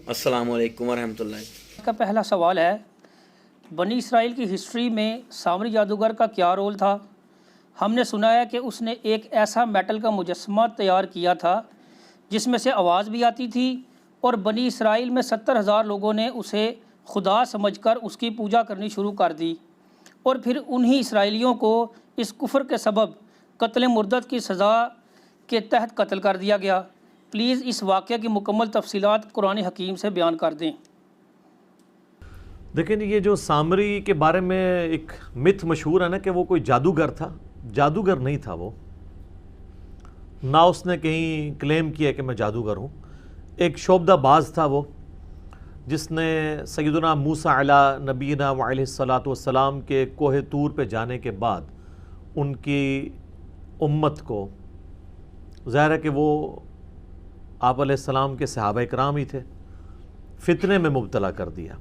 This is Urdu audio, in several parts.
السلام علیکم ورحمۃ اللہ۔ کا پہلا سوال ہے، بنی اسرائیل کی ہسٹری میں سامری جادوگر کا کیا رول تھا؟ ہم نے سنا ہے کہ اس نے ایک ایسا میٹل کا مجسمہ تیار کیا تھا جس میں سے آواز بھی آتی تھی، اور بنی اسرائیل میں 70,000 لوگوں نے اسے خدا سمجھ کر اس کی پوجا کرنی شروع کر دی، اور پھر انہی اسرائیلیوں کو اس کفر کے سبب قتل مردد کی سزا کے تحت قتل کر دیا گیا۔ پلیز اس واقعہ کی مکمل تفصیلات قرآن حکیم سے بیان کر دیں۔ دیکھیں، یہ جو سامری کے بارے میں ایک متھ مشہور ہے نا کہ وہ کوئی جادوگر تھا، جادوگر نہیں تھا وہ، نہ اس نے کہیں کلیم کیا کہ میں جادوگر ہوں۔ ایک شعبدہ باز تھا وہ، جس نے سیدنا موسیٰ علیہ نبینا وعلیہ الصلاۃ والسلام کے کوہ طور پہ جانے کے بعد ان کی امت کو، ظاہر ہے کہ وہ آپ علیہ السلام کے صحابہ کرام ہی تھے، فتنے میں مبتلا کر دیا،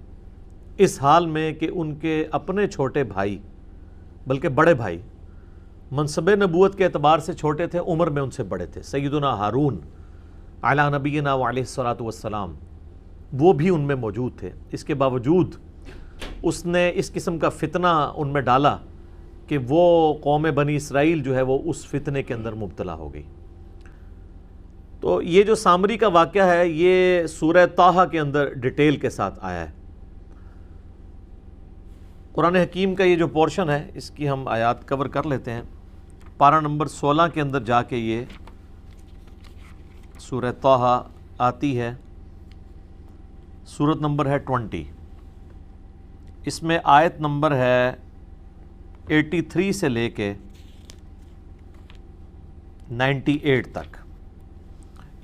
اس حال میں کہ ان کے اپنے چھوٹے بھائی، بلکہ بڑے بھائی، منصب نبوت کے اعتبار سے چھوٹے تھے، عمر میں ان سے بڑے تھے، سیدنا ہارون علی نبینا وعلیہ الصلاۃ والسلام، وہ بھی ان میں موجود تھے۔ اس کے باوجود اس نے اس قسم کا فتنہ ان میں ڈالا کہ وہ قوم بنی اسرائیل جو ہے وہ اس فتنے کے اندر مبتلا ہو گئی۔ تو یہ جو سامری کا واقعہ ہے یہ سورہ طٰہٰ کے اندر ڈیٹیل کے ساتھ آیا ہے۔ قرآن حکیم کا یہ جو پورشن ہے اس کی ہم آیات کور کر لیتے ہیں۔ پارہ نمبر 16 کے اندر جا کے یہ سورہ طٰہٰ آتی ہے، سورت نمبر ہے 20، اس میں آیت نمبر ہے 83 سے لے کے 98 تک،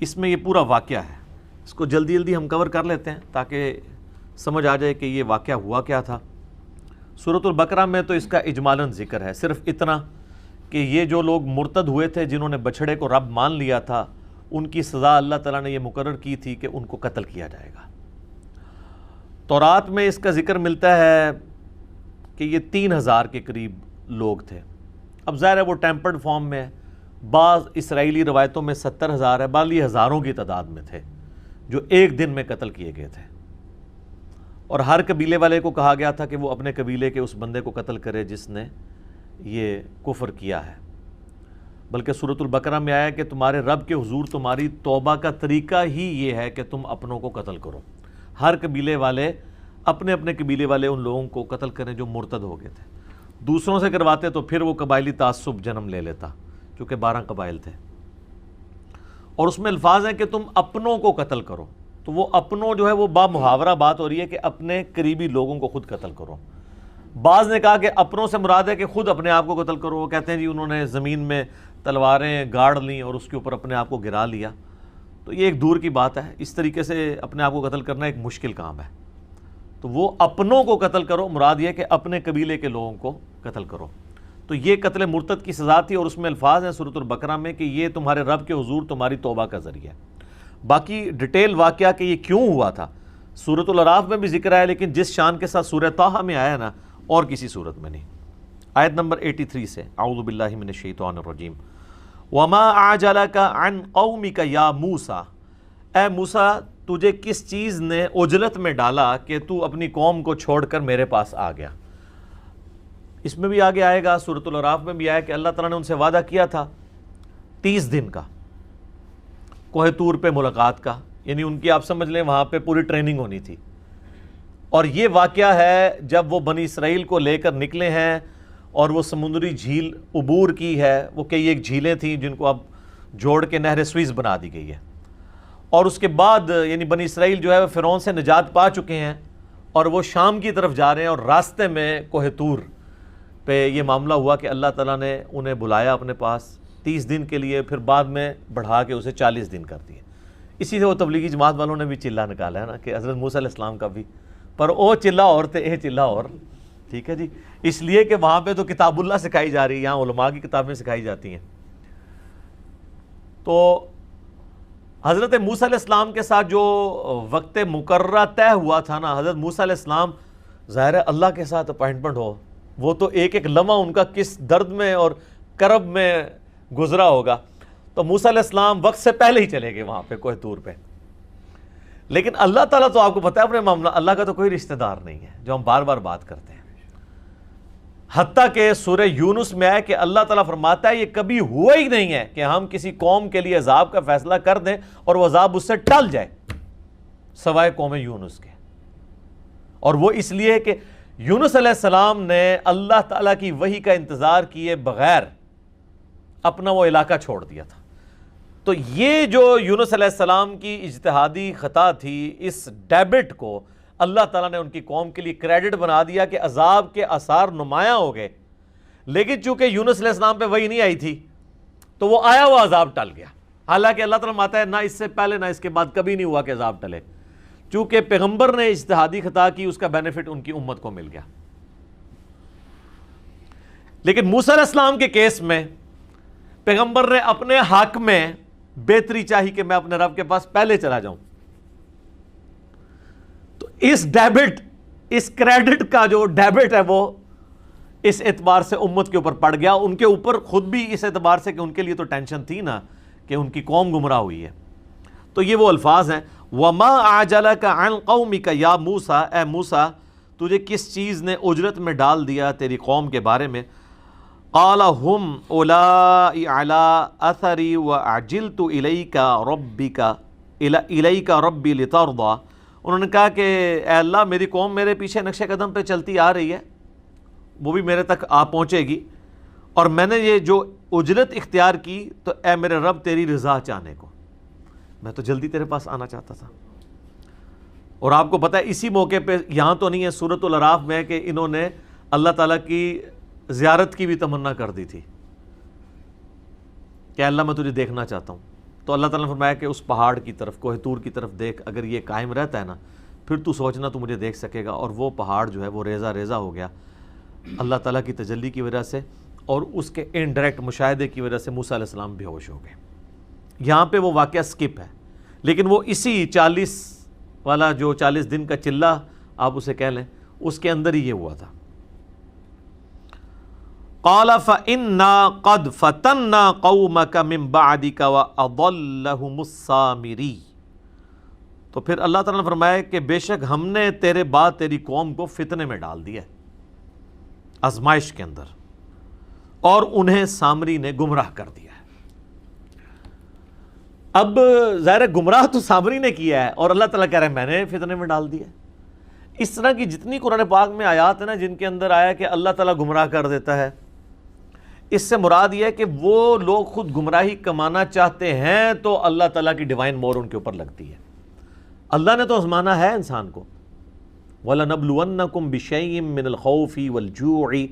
اس میں یہ پورا واقعہ ہے۔ اس کو جلدی جلدی ہم کور کر لیتے ہیں تاکہ سمجھ آ جائے کہ یہ واقعہ ہوا کیا تھا۔ سورۃ البقرہ میں تو اس کا اجمالاً ذکر ہے، صرف اتنا کہ یہ جو لوگ مرتد ہوئے تھے، جنہوں نے بچھڑے کو رب مان لیا تھا، ان کی سزا اللہ تعالیٰ نے یہ مقرر کی تھی کہ ان کو قتل کیا جائے گا۔ تورات میں اس کا ذکر ملتا ہے کہ یہ 3,000 کے قریب لوگ تھے۔ اب ظاہر ہے وہ ٹیمپرڈ فارم میں ہے، بعض اسرائیلی روایتوں میں 70,000 ہے، بعض یہ ہزاروں کی تعداد میں تھے جو ایک دن میں قتل کیے گئے تھے، اور ہر قبیلے والے کو کہا گیا تھا کہ وہ اپنے قبیلے کے اس بندے کو قتل کرے جس نے یہ کفر کیا ہے۔ بلکہ سورۃ البقرہ میں آیا کہ تمہارے رب کے حضور تمہاری توبہ کا طریقہ ہی یہ ہے کہ تم اپنوں کو قتل کرو، ہر قبیلے والے اپنے اپنے قبیلے والے ان لوگوں کو قتل کریں جو مرتد ہو گئے تھے۔ دوسروں سے کرواتے تو پھر وہ قبائلی تعصب جنم لے لیتا، چونکہ 12 قبائل تھے، اور اس میں الفاظ ہیں کہ تم اپنوں کو قتل کرو۔ تو وہ اپنوں جو ہے وہ با محاورہ بات ہو رہی ہے کہ اپنے قریبی لوگوں کو خود قتل کرو۔ بعض نے کہا کہ اپنوں سے مراد ہے کہ خود اپنے آپ کو قتل کرو، وہ کہتے ہیں جی انہوں نے زمین میں تلواریں گاڑ لیں اور اس کے اوپر اپنے آپ کو گرا لیا، تو یہ ایک دور کی بات ہے، اس طریقے سے اپنے آپ کو قتل کرنا ایک مشکل کام ہے۔ تو وہ اپنوں کو قتل کرو، مراد یہ کہ اپنے قبیلے کے لوگوں کو قتل کرو۔ تو یہ قتل مرتد کی سزا تھی، اور اس میں الفاظ ہیں سورۃ البقرہ میں کہ یہ تمہارے رب کے حضور تمہاری توبہ کا ذریعہ ہے۔ باقی ڈیٹیل واقعہ کہ یہ کیوں ہوا تھا سورۃ الاعراف میں بھی ذکر ہے، لیکن جس شان کے ساتھ سورہ طٰہٰ میں آیا نا اور کسی صورت میں نہیں۔ آیت نمبر 83 سے، اعوذ باللہ من الشیطان الرجیم، وَمَا أَعْجَلَكَ عَنْ قَوْمِكَ يَا مُوسَىٰ، اے موسیٰ تجھے کس چیز نے عجلت میں ڈالا کہ تو اپنی قوم کو چھوڑ کر میرے پاس آ گیا۔ اس میں بھی آگے آئے گا، سورۃ الاعراف میں بھی آیا کہ اللہ تعالیٰ نے ان سے وعدہ کیا تھا 30 دن کا کوہ طور پہ ملاقات کا، یعنی ان کی آپ سمجھ لیں وہاں پہ پوری ٹریننگ ہونی تھی۔ اور یہ واقعہ ہے جب وہ بنی اسرائیل کو لے کر نکلے ہیں اور وہ سمندری جھیل عبور کی ہے، وہ کئی ایک جھیلیں تھیں جن کو اب جوڑ کے نہر سوئز بنا دی گئی ہے، اور اس کے بعد یعنی بنی اسرائیل جو ہے وہ فرعون سے نجات پا چکے ہیں اور وہ شام کی طرف جا رہے ہیں، اور راستے میں کوہ طور پہ یہ معاملہ ہوا کہ اللہ تعالیٰ نے انہیں بلایا اپنے پاس 30 دن کے لیے، پھر بعد میں بڑھا کے اسے 40 دن کر دیے۔ اسی سے وہ تبلیغی جماعت والوں نے بھی چلہ نکالا ہے نا کہ حضرت موسیٰ علیہ السلام کا بھی، پر او چلہ اور تھے اے چلہ اور، ٹھیک ہے جی، اس لیے کہ وہاں پہ تو کتاب اللہ سکھائی جا رہی ہے، یہاں علماء کی کتابیں سکھائی جاتی ہیں۔ تو حضرت موسیٰ علیہ السلام کے ساتھ جو وقت مقررہ طے ہوا تھا نا، حضرت موسیٰ علیہ السلام ظاہر ہے اللہ کے ساتھ اپائنٹمنٹ ہو، وہ تو ایک ایک لمحہ ان کا کس درد میں اور کرب میں گزرا ہوگا، تو موسیٰ علیہ السلام وقت سے پہلے ہی چلے گئے وہاں پہ کوہ طور پہ۔ لیکن اللہ تعالیٰ تو آپ کو پتہ ہے اپنے معاملہ، اللہ کا تو کوئی رشتہ دار نہیں ہے، جو ہم بار بار بات کرتے ہیں۔ حتیٰ کہ سورہ یونس میں ہے کہ اللہ تعالیٰ فرماتا ہے یہ کبھی ہوا ہی نہیں ہے کہ ہم کسی قوم کے لیے عذاب کا فیصلہ کر دیں اور وہ عذاب اس سے ٹل جائے، سوائے قوم یونس کے۔ اور وہ اس لیے کہ یونس علیہ السلام نے اللہ تعالیٰ کی وحی کا انتظار کیے بغیر اپنا وہ علاقہ چھوڑ دیا تھا۔ تو یہ جو یونس علیہ السلام کی اجتہادی خطا تھی، اس ڈیبٹ کو اللہ تعالیٰ نے ان کی قوم کے لیے کریڈٹ بنا دیا کہ عذاب کے آثار نمایاں ہو گئے، لیکن چونکہ یونس علیہ السلام پہ وحی نہیں آئی تھی تو وہ آیا ہوا عذاب ٹل گیا۔ حالانکہ اللہ تعالیٰ ماتا ہے نہ اس سے پہلے نہ اس کے بعد کبھی نہیں ہوا کہ عذاب ٹلے، چونکہ پیغمبر نے اجتہادی خطا کی، اس کا بینیفٹ ان کی امت کو مل گیا۔ لیکن موسیٰ علیہ السلام کے کیس میں پیغمبر نے اپنے حق میں بہتری چاہی کہ میں اپنے رب کے پاس پہلے چلا جاؤں، تو اس ڈیبٹ، اس کریڈٹ کا جو ڈیبٹ ہے وہ اس اعتبار سے امت کے اوپر پڑ گیا، ان کے اوپر خود بھی اس اعتبار سے کہ ان کے لیے تو ٹینشن تھی نا کہ ان کی قوم گمراہ ہوئی ہے۔ تو یہ وہ الفاظ ہیں، وَمَا أَعْجَلَكَ عَنْ قَوْمِكَ يَا موسیٰ، اے موسیٰ تجھے کس چیز نے اجرت میں ڈال دیا تیری قوم کے بارے میں؟ قَالَ هُمْ أُولَٰئِ عَلَىٰ أَثَرِي وَأَعْجِلْتُ إِلَيْكَ رَبِّي لِتَرْضَىٰ، انہوں نے کہا کہ اے اللہ میری قوم میرے پیچھے نقش قدم پہ چلتی آ رہی ہے، وہ بھی میرے تک آ پہنچے گی، اور میں نے یہ جو اجرت اختیار کی تو اے میرے رب تیری رضا چاہنے کو، میں تو جلدی تیرے پاس آنا چاہتا تھا۔ اور آپ کو پتہ ہے اسی موقع پہ، یہاں تو نہیں ہے، سورۃ الاعراف میں، کہ انہوں نے اللہ تعالیٰ کی زیارت کی بھی تمنا کر دی تھی کہ اللہ میں تجھے دیکھنا چاہتا ہوں، تو اللہ تعالیٰ نے فرمایا کہ اس پہاڑ کی طرف، کوہ طور کی طرف دیکھ، اگر یہ قائم رہتا ہے نا پھر تو سوچنا تو مجھے دیکھ سکے گا۔ اور وہ پہاڑ جو ہے وہ ریزہ ریزہ ہو گیا اللہ تعالیٰ کی تجلی کی وجہ سے، اور اس کے انڈائریکٹ مشاہدے کی وجہ سے موسیٰ علیہ السلام بے ہوش ہو گئے۔ یہاں پہ وہ واقعہ سکپ ہے، لیکن وہ اسی 40 والا جو 40 دن کا چلہ آپ اسے کہہ لیں، اس کے اندر ہی یہ ہوا تھا۔ قَالَ فَإِنَّا قَدْ فَتَنَّا قَوْمَكَ مِن بَعْدِكَ وَأَضَلَّهُمُ السَّامِرِيُّ، تو پھر اللہ تعالیٰ نے فرمایا کہ بے شک ہم نے تیرے بعد تیری قوم کو فتنے میں ڈال دیا، آزمائش کے اندر، اور انہیں سامری نے گمراہ کر دیا ہے۔ اب ظاہر گمراہ تو سامری نے کیا ہے، اور اللہ تعالیٰ کہہ رہے ہیں میں نے فتنے میں ڈال دیا ہے۔ اس طرح کی جتنی قرآن پاک میں آیات ہیں نا جن کے اندر آیا کہ اللہ تعالیٰ گمراہ کر دیتا ہے، اس سے مراد یہ ہے کہ وہ لوگ خود گمراہی کمانا چاہتے ہیں تو اللہ تعالیٰ کی ڈیوائن مور ان کے اوپر لگتی ہے۔ اللہ نے تو آزمانا ہے انسان کو، وَلَنَبْلُوَنَّكُمْ بِشَيْءٍ مِّنَ الْخَوْفِ وَالْجُوعِ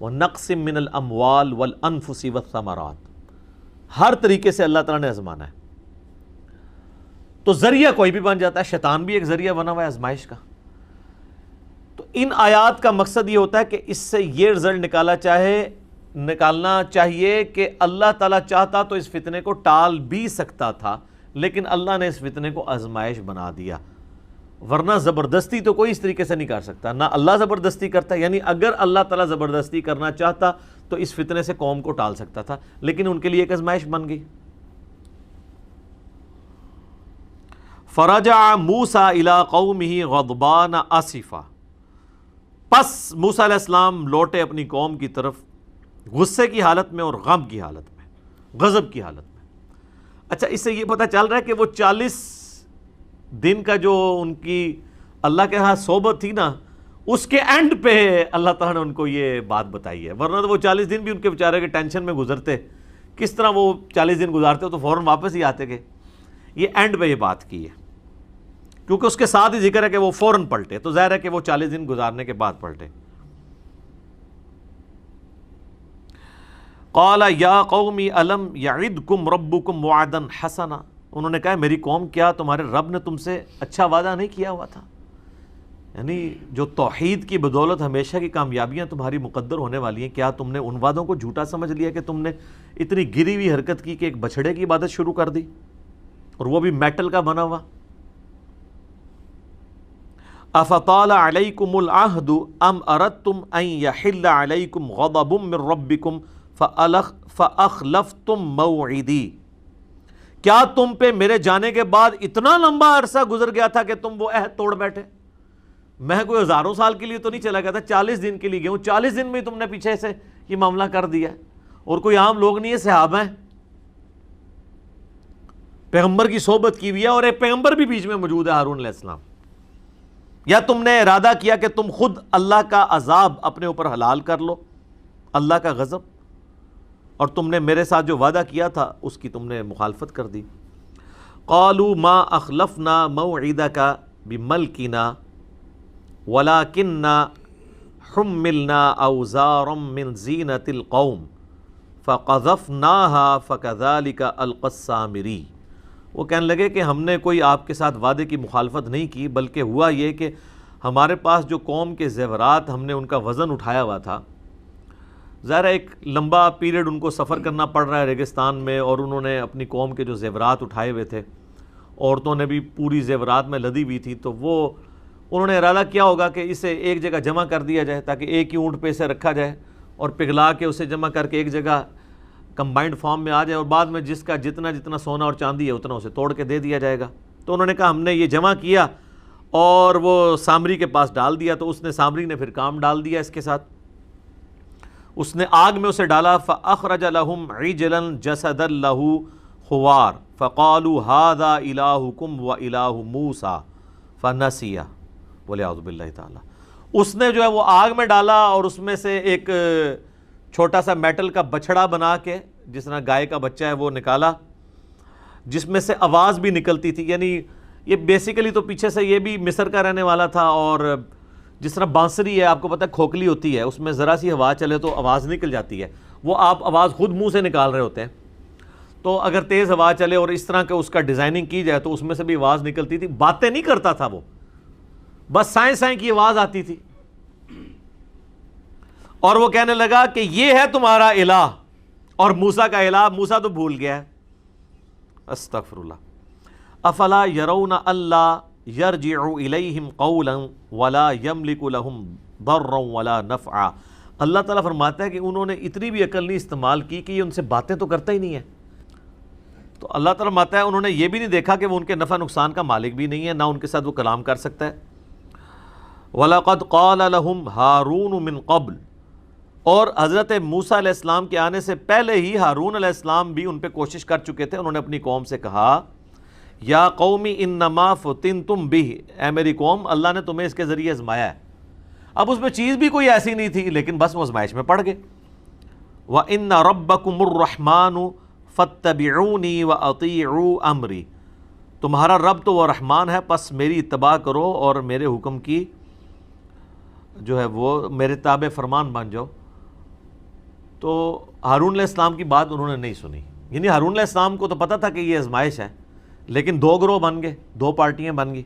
وَنَقْصٍ مِّنَ الْأَمْوَالِ وَالْأَنفُسِ وَالثَّمَرَاتِ، ہر طریقے سے اللہ تعالیٰ نے آزمانا ہے۔ تو ذریعہ کوئی بھی بن جاتا ہے، شیطان بھی ایک ذریعہ بنا ہوا ہے آزمائش کا۔ تو ان آیات کا مقصد یہ ہوتا ہے کہ اس سے یہ رزلٹ نکالنا چاہیے کہ اللہ تعالیٰ چاہتا تو اس فتنے کو ٹال بھی سکتا تھا، لیکن اللہ نے اس فتنے کو آزمائش بنا دیا، ورنہ زبردستی تو کوئی اس طریقے سے نہیں کر سکتا، نہ اللہ زبردستی کرتا، یعنی اگر اللہ تعالیٰ زبردستی کرنا چاہتا تو اس فتنے سے قوم کو ٹال سکتا تھا، لیکن ان کے لیے ایک آزمائش بن گئی۔ فرجع موسیٰ الی قومہ غضبان آسفا، پس موسیٰ علیہ السلام لوٹے اپنی قوم کی طرف غصے کی حالت میں اور غم کی حالت میں، غضب کی حالت میں۔ اچھا، اس سے یہ پتہ چل رہا ہے کہ وہ 40 دن کا جو ان کی اللہ کے ہاں صحبت تھی نا، اس کے اینڈ پہ اللہ تعالیٰ نے ان کو یہ بات بتائی ہے، ورنہ تو وہ 40 دن بھی ان کے بیچارے کے ٹینشن میں گزرتے، کس طرح وہ 40 دن گزارتے تو فوراً واپس ہی آتے گئے۔ یہ اینڈ پہ یہ بات کی ہے، کیونکہ اس کے ساتھ ہی ذکر ہے کہ وہ فوراً پلٹے، تو ظاہر ہے کہ وہ 40 دن گزارنے کے بعد پلٹے۔ قال یا قوم الم یعدکم ربکم وعدا حسنا، انہوں نے کہا میری قوم کیا تمہارے رب نے تم سے اچھا وعدہ نہیں کیا ہوا تھا؟ یعنی جو توحید کی بدولت ہمیشہ کی کامیابیاں تمہاری مقدر ہونے والی ہیں، کیا تم نے ان وعدوں کو جھوٹا سمجھ لیا کہ تم نے اتنی گری ہوئی حرکت کی کہ ایک بچھڑے کی عبادت شروع کر دی، اور وہ بھی میٹل کا بنا ہوا؟ افطال علیکم العہد ام اردتم ان یحل علیکم غضب من ربکم فاخلفتم موعدی، کیا تم پہ میرے جانے کے بعد اتنا لمبا عرصہ گزر گیا تھا کہ تم وہ عہد توڑ بیٹھے؟ میں کوئی ہزاروں سال کے لیے تو نہیں چلا گیا تھا، 40 دن کے لیے گیا ہوں، 40 دن میں تم نے پیچھے سے یہ معاملہ کر دیا، اور کوئی عام لوگ نہیں ہے، صحابہ ہیں، پیغمبر کی صحبت کی ہوئی ہے، اور ایک پیغمبر بھی بیچ میں موجود ہے، ہارون علیہ السلام۔ یا تم نے ارادہ کیا کہ تم خود اللہ کا عذاب اپنے اوپر حلال کر لو، اللہ کا غضب، اور تم نے میرے ساتھ جو وعدہ کیا تھا اس کی تم نے مخالفت کر دی۔ قالوا ما اخلفنا موعدک بملکنا ولکننا حملنا اوزارا من زینۃ القوم فقذفناها فکذلک القی السامری۔ وہ کہنے لگے کہ ہم نے کوئی آپ کے ساتھ وعدے کی مخالفت نہیں کی، بلکہ ہوا یہ کہ ہمارے پاس جو قوم کے زیورات ہم نے ان کا وزن اٹھایا ہوا تھا، ظاہر ہے ایک لمبا پیریڈ ان کو سفر کرنا پڑ رہا ہے ریگستان میں، اور انہوں نے اپنی قوم کے جو زیورات اٹھائے ہوئے تھے، عورتوں نے بھی پوری زیورات میں لدی ہوئی تھی، تو وہ انہوں نے ارادہ کیا ہوگا کہ اسے ایک جگہ جمع کر دیا جائے تاکہ ایک ہی اونٹ پہ اسے رکھا جائے اور پگھلا کے اسے جمع کر کے ایک جگہ کمبائنڈ فارم میں آ جائے، اور بعد میں جس کا جتنا سونا اور چاندی ہے اتنا اسے توڑ کے دے دیا جائے گا۔ تو انہوں نے کہا ہم نے یہ جمع کیا اور وہ سامری کے پاس ڈال دیا، تو اس نے سامری نے پھر کام ڈال دیا اس کے ساتھ، اس نے آگ میں اسے ڈالا۔ فَأَخْرَجَ لَهُمْ عِجْلًا جَسَدًا لَهُ خُوَارٌ فَقَالُوا هَذَا إِلَٰهُكُمْ وَإِلَٰهُ مُوسَىٰ فَنَسِيَ۔ وَلِعَوْذُ بِاللَّهِ تعالیٰ، اس نے جو ہے وہ آگ میں ڈالا اور اس میں سے ایک چھوٹا سا میٹل کا بچھڑا بنا کے، جس طرح گائے کا بچہ ہے وہ نکالا، جس میں سے آواز بھی نکلتی تھی، یعنی یہ بیسیکلی تو پیچھے سے یہ بھی مصر کا رہنے والا تھا، اور جس طرح بانسری ہے آپ کو پتہ ہے کھوکھلی ہوتی ہے، اس میں ذرا سی ہوا چلے تو آواز نکل جاتی ہے، وہ آپ آواز خود منہ سے نکال رہے ہوتے ہیں، تو اگر تیز ہوا چلے اور اس طرح کے اس کا ڈیزائننگ کی جائے تو اس میں سے بھی آواز نکلتی تھی۔ باتیں نہیں کرتا تھا وہ، بس سائیں سائیں کی آواز آتی تھی، اور وہ کہنے لگا کہ یہ ہے تمہارا الہ، اور موسیٰ کا الہ موسیٰ تو بھول گیا ہے۔ استغفر اللہ۔ افلا یرون الا یرجع الیہم قولا ولا یملک لہم ضرا ولا نفعا۔ اللہ تعالیٰ فرماتا ہے کہ انہوں نے اتنی بھی عقل نہیں استعمال کی کہ یہ ان سے باتیں تو کرتا ہی نہیں ہے۔ تو اللہ تعالیٰ فرماتا ہے انہوں نے یہ بھی نہیں دیکھا کہ وہ ان کے نفع نقصان کا مالک بھی نہیں ہے، نہ ان کے ساتھ وہ کلام کر سکتا ہے۔ وَلَقَدْ قَالَ لَهُمْ هَارُونُ مِنْ قَبْلُ، اور حضرت موسیٰ علیہ السلام کے آنے سے پہلے ہی ہارون علیہ السلام بھی ان پہ کوشش کر چکے تھے، انہوں نے اپنی قوم سے کہا یا قومی انما فتنتم بہ، اے میری قوم اللہ نے تمہیں اس کے ذریعے آزمایا ہے۔ اب اس میں چیز بھی کوئی ایسی نہیں تھی، لیکن بس وہ آزمائش میں پڑ گئے۔ وَإِنَّ رَبَّكُمُ الرَّحْمَنُ فَاتَّبِعُونِي وَأَطِيعُوا أَمْرِي، تمہارا رب تو وہ رحمان ہے، پس میری اتباع کرو اور میرے حکم کی جو ہے وہ میرے تابع فرمان بن جاؤ۔ تو ہارون علیہ السلام کی بات انہوں نے نہیں سنی، یعنی ہارون علیہ السلام کو تو پتہ تھا کہ یہ آزمائش ہے، لیکن دو گروہ بن گئے، دو پارٹیاں بن گئی۔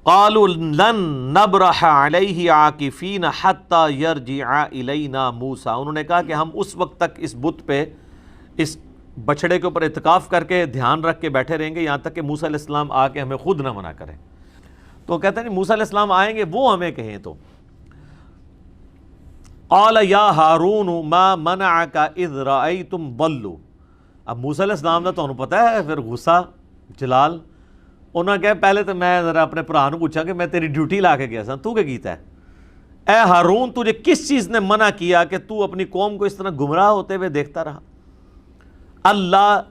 قالوا لن نبرح علیہ عاکفین حتی یرجع الینا موسیٰ، انہوں نے کہا کہ ہم اس وقت تک اس بت پہ، اس بچھڑے کے اوپر اعتکاف کر کے دھیان رکھ کے بیٹھے رہیں گے یہاں تک کہ موسیٰ علیہ السلام آ کے ہمیں خود نہ منع کریں۔ تو کہتے ہیں موسیٰ علیہ السلام آئیں گے وہ ہمیں کہیں تو۔ قال یا ہارون ما منعک اذ رأیتم ضلوا، اب موسیٰ علیہ السلام نے تو پتہ ہے پھر غصہ جلال، انہوں نے کہا پہلے تو میں ذرا اپنے بھرا نوں پوچھا کہ میں تیری ڈیوٹی لا کے گیا سا، تو کیا کیتا ہے؟ اے ہارون تجھے کس چیز نے منع کیا کہ تو اپنی قوم کو اس طرح گمراہ ہوتے ہوئے دیکھتا رہا؟ اللہ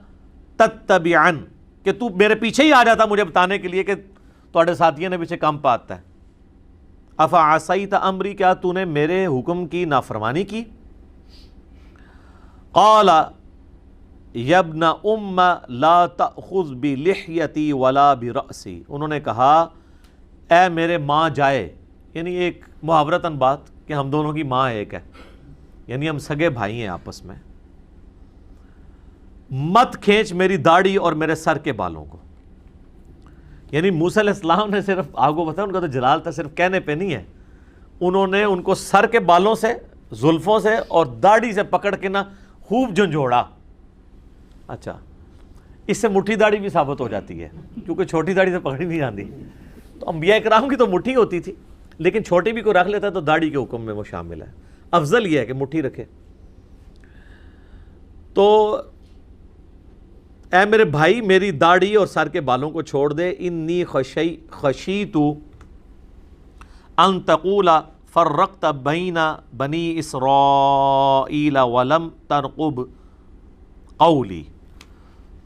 تتبعن، کہ تو میرے پیچھے ہی آ جاتا مجھے بتانے کے لیے کہ تواڈے ساتھیوں نے پیچھے کم پاتا ہے۔ افعصیت امری، کیا تو نے میرے حکم کی نافرمانی کی؟ قال یا ابن ام لا تأخذ بلحیتی ولا برأسی، انہوں نے کہا اے میرے ماں جائے، یعنی ایک محاورتاً بات کہ ہم دونوں کی ماں ایک ہے، یعنی ہم سگے بھائی ہیں آپس میں، مت کھینچ میری داڑھی اور میرے سر کے بالوں کو۔ یعنی موسیٰ علیہ السلام نے صرف آپ کو پتہ ہے ان کا تو جلال تھا، صرف کہنے پہ نہیں ہے، انہوں نے ان کو سر کے بالوں سے، زلفوں سے اور داڑھی سے پکڑ کے نا خوب جھنجھوڑا۔ اچھا، اس سے مٹھی داڑھی بھی ثابت ہو جاتی ہے کیونکہ چھوٹی داڑھی سے پکڑی نہیں جاتی، تو انبیاء کرام کی تو مٹھی ہوتی تھی، لیکن چھوٹی بھی کوئی رکھ لیتا تو داڑھی کے حکم میں وہ شامل ہے، افضل یہ ہے کہ مٹھی رکھے۔ تو اے میرے بھائی میری داڑھی اور سر کے بالوں کو چھوڑ دے، انی خشیت ان تقول فرقت بین بنی اسرائیل ولم ترقب قولی۔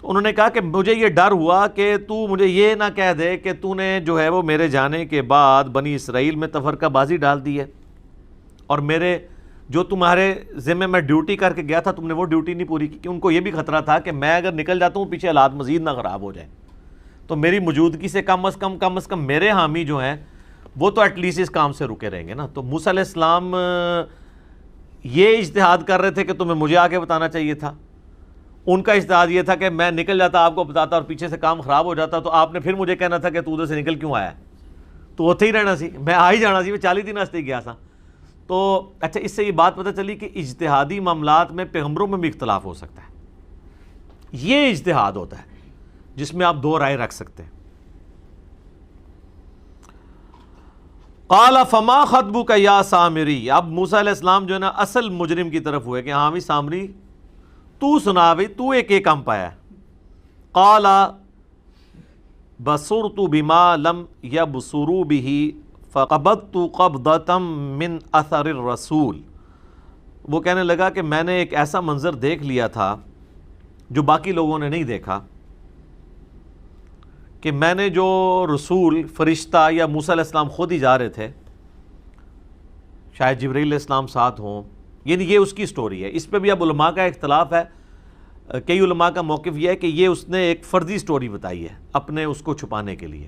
تو انہوں نے کہا کہ مجھے یہ ڈر ہوا کہ تو مجھے یہ نہ کہہ دے کہ تو نے جو ہے وہ میرے جانے کے بعد بنی اسرائیل میں تفرقہ بازی ڈال دی ہے، اور میرے جو تمہارے ذمہ میں ڈیوٹی کر کے گیا تھا تم نے وہ ڈیوٹی نہیں پوری کی، کہ ان کو یہ بھی خطرہ تھا کہ میں اگر نکل جاتا ہوں پیچھے حالات مزید نہ خراب ہو جائیں، تو میری موجودگی سے کم از کم میرے حامی جو ہیں وہ تو ایٹ لیسٹ اس کام سے رکے رہیں گے نا۔ تو موسیٰ علیہ السلام یہ اجتہاد کر رہے تھے کہ تمہیں مجھے آگے بتانا چاہیے تھا، ان کا اجتہاد یہ تھا کہ میں نکل جاتا آپ کو بتاتا اور پیچھے سے کام خراب ہو جاتا تو آپ نے پھر مجھے کہنا تھا کہ تو ادھر سے نکل کیوں آیا، تو ہوتے ہی رہنا سی، میں آ ہی جانا سی، میں 40 دن واسطے گیا تھا۔ تو اچھا اس سے یہ بات پتہ چلی کہ اجتہادی معاملات میں پیغمبروں میں بھی اختلاف ہو سکتا ہے، یہ اجتہاد ہوتا ہے جس میں آپ دو رائے رکھ سکتے ہیں۔ قال فما خطبک یا سامری، اب موسیٰ علیہ السلام جو ہے نا اصل مجرم کی طرف ہوئے کہ ہاں بھی سامری تو سنا بھی، تو ایک کام پایا ہے۔ قال بصرت بما لم یبصروا به فقبضت قبضة من اثر الرسول، وہ کہنے لگا کہ میں نے ایک ایسا منظر دیکھ لیا تھا جو باقی لوگوں نے نہیں دیکھا، کہ میں نے جو رسول فرشتہ یا موسیٰ علیہ السلام خود ہی جا رہے تھے، شاید جبرائیل علیہ السلام ساتھ ہوں، یعنی یہ اس کی سٹوری ہے۔ اس پہ بھی اب علماء کا اختلاف ہے، کئی علماء کا موقف یہ ہے کہ یہ اس نے ایک فرضی سٹوری بتائی ہے اپنے اس کو چھپانے کے لیے،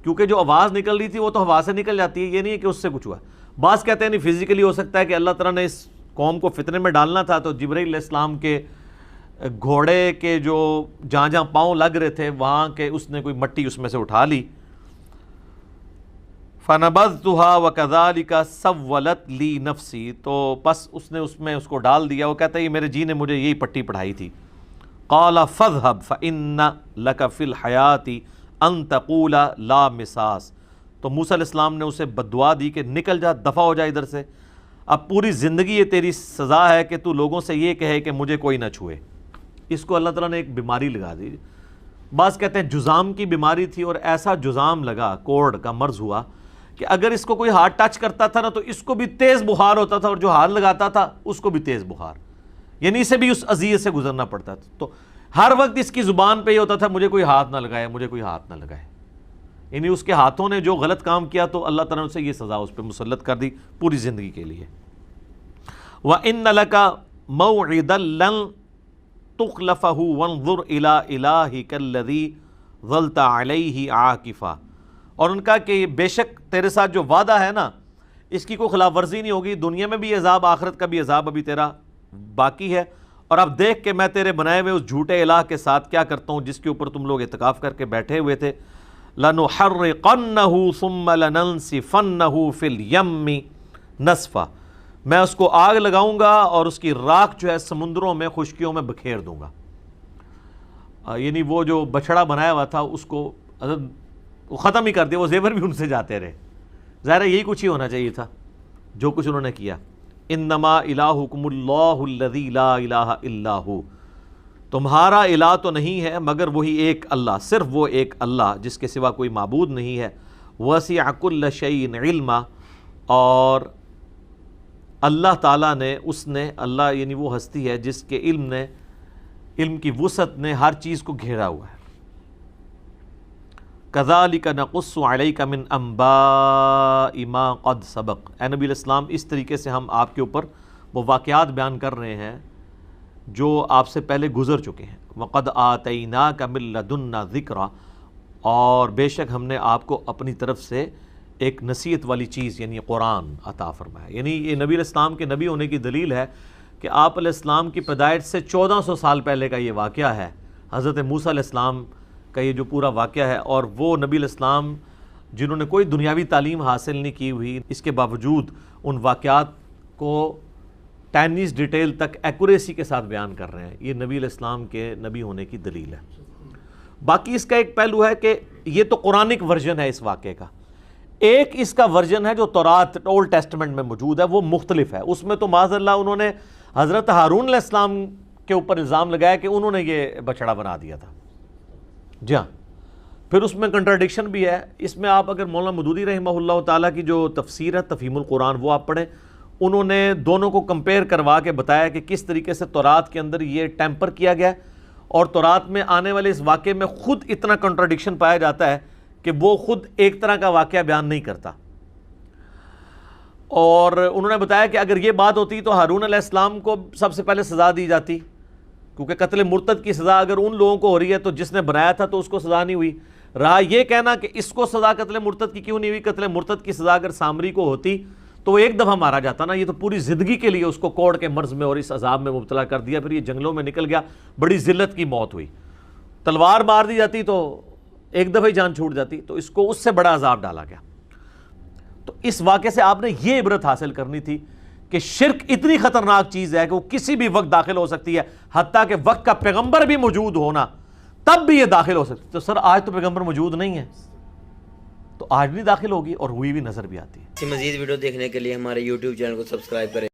کیونکہ جو آواز نکل رہی تھی وہ تو ہوا سے نکل جاتی ہے، یہ نہیں ہے کہ اس سے کچھ ہوا۔ بعض کہتے ہیں نہیں فزیکلی ہو سکتا ہے کہ اللہ تعالیٰ نے اس قوم کو فتنے میں ڈالنا تھا تو جبرائیل علیہ السلام کے گھوڑے کے جو جہاں جہاں پاؤں لگ رہے تھے وہاں کے اس نے کوئی مٹی اس میں سے اٹھا لی۔ فَنَبَذْتُهَا وَكَذَلِكَ سَوَّلَتْ لِي نَفْسِي، تو بس اس نے اس میں اس کو ڈال دیا، وہ کہتا ہے یہ میرے جی نے مجھے یہی پٹی پڑھائی تھی۔ قَالَ فَاذْهَبْ فَإِنَّ لَكَ فِي الْحَيَاةِ أَن تَقُولَ لَا مِسَاس، تو موسیٰ علیہ السلام نے اسے بددعا دی کہ نکل جا، دفع ہو جا ادھر سے، اب پوری زندگی یہ تیری سزا ہے کہ تو لوگوں سے یہ کہے کہ مجھے کوئی نہ چھوئے۔ اس کو اللہ تعالیٰ نے ایک بیماری لگا دی، بعض کہتے ہیں جزام کی بیماری تھی، اور ایسا جزام لگا، کوڑ کا مرض ہوا کہ اگر اس کو کوئی ہاتھ ٹچ کرتا تھا نا تو اس کو بھی تیز بخار ہوتا تھا، اور جو ہاتھ لگاتا تھا اس کو بھی تیز بخار، یعنی اسے بھی اس اذیت سے گزرنا پڑتا تھا۔ تو ہر وقت اس کی زبان پہ یہ ہوتا تھا مجھے کوئی ہاتھ نہ لگائے، مجھے کوئی ہاتھ نہ لگائے، یعنی اس کے ہاتھوں نے جو غلط کام کیا تو اللہ تعالیٰ نے اسے یہ سزا اس پہ مسلط کر دی پوری زندگی کے لیے۔ وَإِنَّ لَكَ مَوْعِدًا لَن تُخْلَفَهُ وَانظُرْ إِلَىٰ إِلَٰهِكَ الَّذِي ظَلْتَ عَلَيْهِ عَاكِفًا، اور ان کا کہ بے شک تیرے ساتھ جو وعدہ ہے نا اس کی کوئی خلاف ورزی نہیں ہوگی، دنیا میں بھی عذاب آخرت کا بھی عذاب ابھی تیرا باقی ہے، اور اب دیکھ کہ میں تیرے بنائے ہوئے اس جھوٹے الہ کے ساتھ کیا کرتا ہوں جس کے اوپر تم لوگ اعتکاف کر کے بیٹھے ہوئے تھے۔ لَنُحَرِّقَنَّهُ ثُمَّ لَنَنْسِفَنَّهُ فِي الْيَمِّ نَسْفًا، میں اس کو آگ لگاؤں گا اور اس کی راکھ جو ہے سمندروں میں خشکیوں میں بکھیر دوں گا۔ یعنی وہ جو بچڑا بنایا ہوا تھا اس کو وہ ختم ہی کر دیا، وہ زیور بھی ان سے جاتے رہے، ظاہر ہے یہی کچھ ہی ہونا چاہیے تھا جو کچھ انہوں نے کیا۔ انما الہکم اللہ الذی لا الہ الا ہو، تمہارا الہ تو نہیں ہے مگر وہی ایک اللہ، صرف وہ ایک اللہ جس کے سوا کوئی معبود نہیں ہے۔ وسع کل شیء علما، اور اللہ تعالیٰ نے اللہ یعنی وہ ہستی ہے جس کے علم کی وسعت نے ہر چیز کو گھیرا ہوا ہے۔ کذالک نقص علیک من انباء ما قد سبق، اے نبی علیہ السلام اس طریقے سے ہم آپ کے اوپر وہ واقعات بیان کر رہے ہیں جو آپ سے پہلے گزر چکے ہیں۔ وقد آتیناک من لدنا ذکرا، اور بے شک ہم نے آپ کو اپنی طرف سے ایک نصیحت والی چیز یعنی قرآن عطا فرمایا۔ یعنی یہ نبی علیہ السلام کے نبی ہونے کی دلیل ہے کہ آپ علیہ السلام کی پیدائش سے 1400 سال پہلے کا یہ واقعہ ہے، حضرت موسیٰ علیہ السلام کا یہ جو پورا واقعہ ہے، اور وہ نبی علیہ السلام جنہوں نے کوئی دنیاوی تعلیم حاصل نہیں کی ہوئی، اس کے باوجود ان واقعات کو ٹینیز ڈیٹیل تک ایکوریسی کے ساتھ بیان کر رہے ہیں، یہ نبی علیہ السلام کے نبی ہونے کی دلیل ہے۔ باقی اس کا ایک پہلو ہے کہ یہ تو قرآنک ورژن ہے اس واقعے کا، ایک اس کا ورژن ہے جو تورات اولڈ ٹیسٹمنٹ میں موجود ہے، وہ مختلف ہے، اس میں تو معاذ اللہ انہوں نے حضرت ہارون علیہ السلام کے اوپر الزام لگایا کہ انہوں نے یہ بچڑا بنا دیا تھا. جی ہاں, پھر اس میں کنٹراڈکشن بھی ہے. اس میں آپ اگر مولانا مودودی رحمہ اللہ تعالیٰ کی جو تفسیر ہے تفہیم القرآن وہ آپ پڑھیں, انہوں نے دونوں کو کمپیئر کروا کے بتایا کہ کس طریقے سے تورات کے اندر یہ ٹیمپر کیا گیا ہے, اور تورات میں آنے والے اس واقعے میں خود اتنا کنٹراڈکشن پایا جاتا ہے کہ وہ خود ایک طرح کا واقعہ بیان نہیں کرتا. اور انہوں نے بتایا کہ اگر یہ بات ہوتی تو ہارون علیہ السلام کو سب سے پہلے سزا دی جاتی, کیونکہ قتل مرتد کی سزا اگر ان لوگوں کو ہو رہی ہے تو جس نے بنایا تھا تو اس کو سزا نہیں ہوئی. رہا یہ کہنا کہ اس کو سزا قتل مرتد کی کیوں نہیں ہوئی, قتل مرتد کی سزا اگر سامری کو ہوتی تو وہ ایک دفعہ مارا جاتا نا, یہ تو پوری زندگی کے لیے اس کو کوڑ کے مرض میں اور اس عذاب میں مبتلا کر دیا, پھر یہ جنگلوں میں نکل گیا, بڑی ذلت کی موت ہوئی. تلوار مار دی جاتی تو ایک دفعہ ہی جان چھوٹ جاتی, تو اس کو اس سے بڑا عذاب ڈالا گیا. تو اس واقعے سے آپ نے یہ عبرت حاصل کرنی تھی کہ شرک اتنی خطرناک چیز ہے کہ وہ کسی بھی وقت داخل ہو سکتی ہے, حتیٰ کہ وقت کا پیغمبر بھی موجود ہونا تب بھی یہ داخل ہو سکتی. تو سر آج تو پیغمبر موجود نہیں ہے, تو آج بھی داخل ہوگی اور ہوئی بھی نظر بھی آتی ہے. مزید ویڈیو دیکھنے کے لیے ہمارے YouTube چینل کو سبسکرائب کریں.